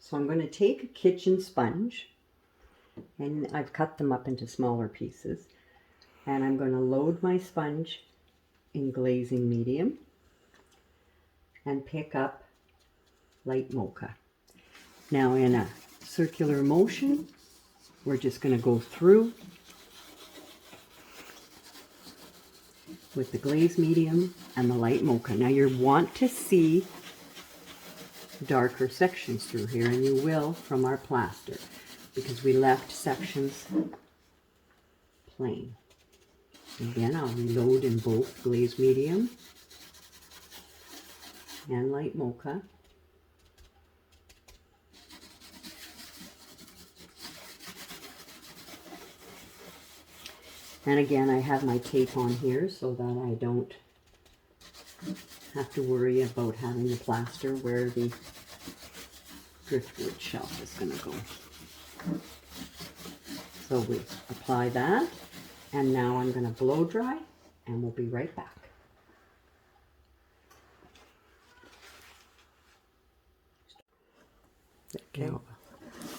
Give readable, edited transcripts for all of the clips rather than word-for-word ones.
So I'm going to take a kitchen sponge, and I've cut them up into smaller pieces, and I'm going to load my sponge in glazing medium and pick up light mocha. Now in a circular motion, we're just going to go through with the glaze medium and the light mocha. Now you want to see darker sections through here, and you will from our plaster, because we left sections plain. Again, I'll reload in both glaze medium and light mocha. And again, I have my tape on here so that I don't have to worry about having the plaster where the driftwood shelf is going to go. So we apply that, and now I'm going to blow dry, and we'll be right back.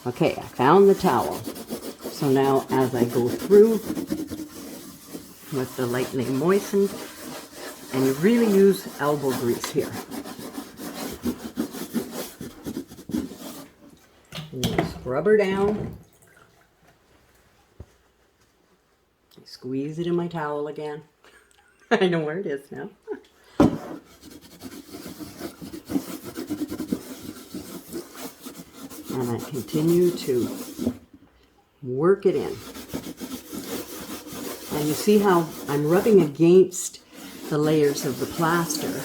Okay, I found the towel. So now as I go through with the lightly moistened, and you really use elbow grease here. And you scrub her down. I squeeze it in my towel again. I know where it is now. And I continue to work it in. And you see how I'm rubbing against the layers of the plaster,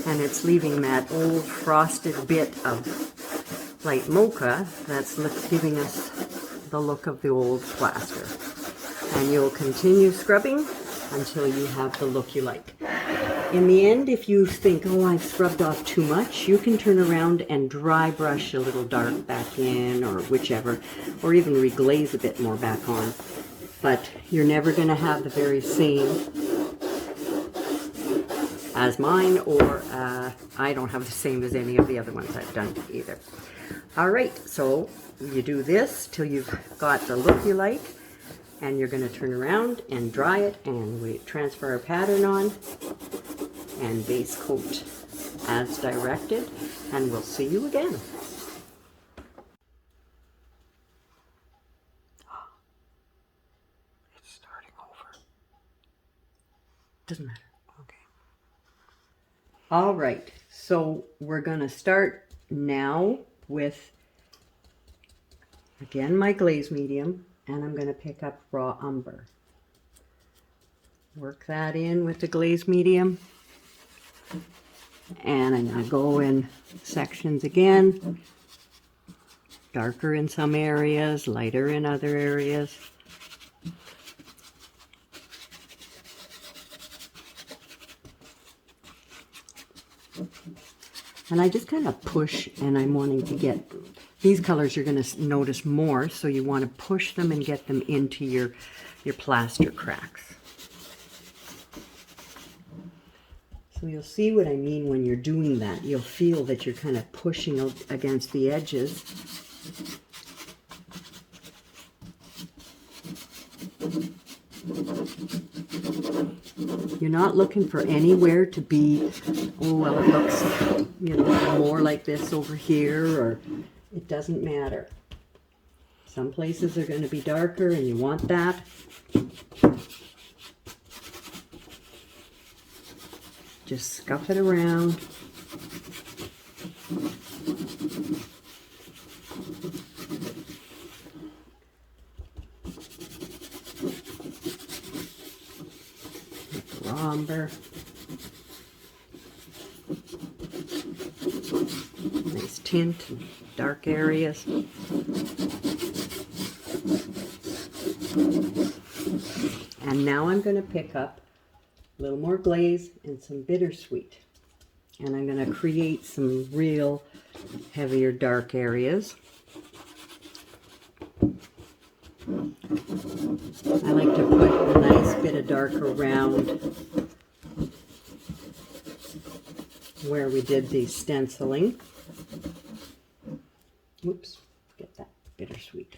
and it's leaving that old frosted bit of light mocha that's giving us the look of the old plaster. And you'll continue scrubbing until you have the look you like. In the end, if you think, oh, I've scrubbed off too much, you can turn around and dry brush a little dark back in, or whichever, or even reglaze a bit more back on. But you're never going to have the very same as mine, or I don't have the same as any of the other ones I've done either. All right, so you do this till you've got the look you like, and you're going to turn around and dry it, and we transfer our pattern on and base coat as directed, and we'll see you again. It's starting over. Doesn't matter. Okay. All right, so we're going to start now with, again, my glaze medium, and I'm going to pick up raw umber. Work that in with the glaze medium. And I'm going to go in sections again. Darker in some areas, lighter in other areas. And I just kind of push, and I'm wanting to get these colors you're going to notice more, so you want to push them and get them into your plaster cracks. So you'll see what I mean when you're doing that. You'll feel that you're kind of pushing against the edges. You're not looking for anywhere to be, oh, well, it looks, you know, more like this over here, or it doesn't matter. Some places are going to be darker, and you want that. Just scuff it around. Raw umber. Nice tint in dark areas. And now I'm going to pick up a little more glaze and some bittersweet. And I'm going to create some real heavier dark areas. I like to put a nice bit of dark around where we did the stenciling. Oops, get that bittersweet.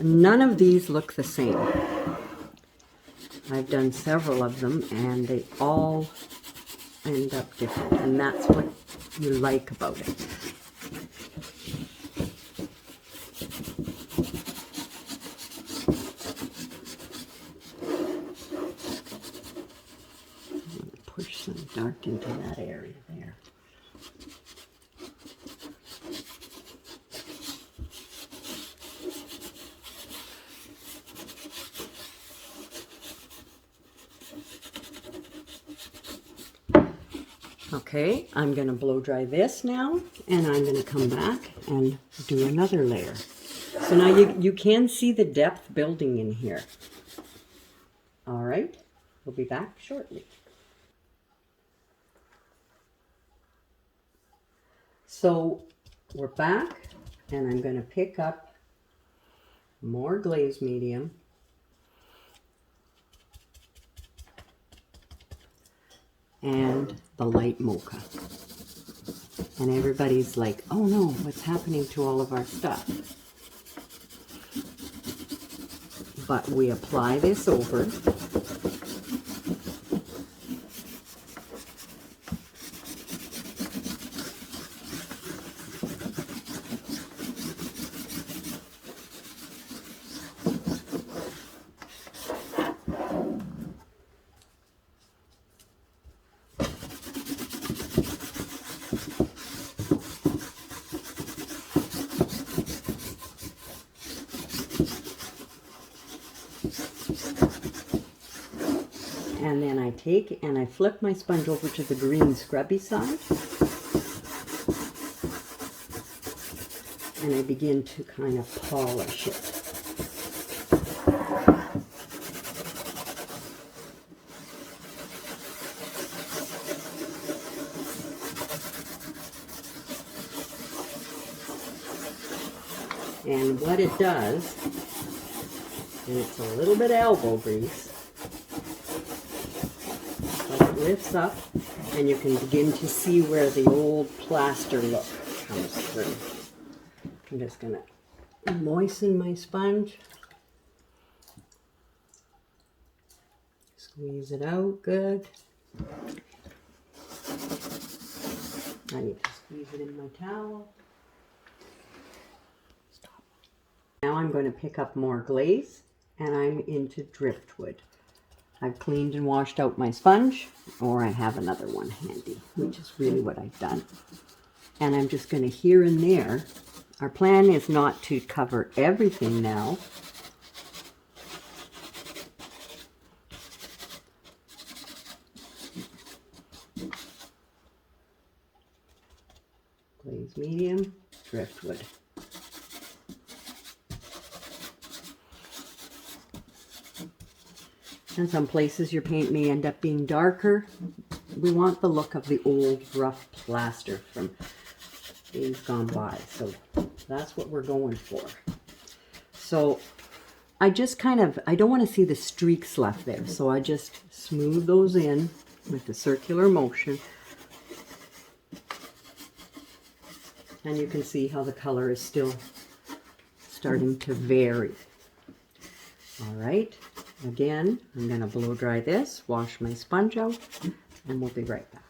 None of these look the same. I've done several of them and they all end up different, and that's what you like about it. Push some dark into that area there. Okay, I'm going to blow dry this now, and I'm going to come back and do another layer. So now you can see the depth building in here. All right, we'll be back shortly. So we're back, and I'm going to pick up more glaze medium. And the light mocha. And everybody's like, oh no, what's happening to all of our stuff? But we apply this over. And then I take and I flip my sponge over to the green scrubby side. And I begin to kind of polish it. And what it does, and it's a little bit of elbow grease, lifts up, and you can begin to see where the old plaster look comes through. I'm just going to moisten my sponge, squeeze it out good. I need to squeeze it in my towel. Stop. Now I'm going to pick up more glaze, and I'm into driftwood. I've cleaned and washed out my sponge, or I have another one handy, which is really what I've done. And I'm just going to here and there. Our plan is not to cover everything now. Glaze medium, driftwood. In some places your paint may end up being darker. We want the look of the old rough plaster from days gone by. So that's what we're going for. So I just kind of, I don't want to see the streaks left there. So I just smooth those in with the circular motion. And you can see how the color is still starting to vary. All right. Again, I'm going to blow dry this, wash my sponge out, and we'll be right back.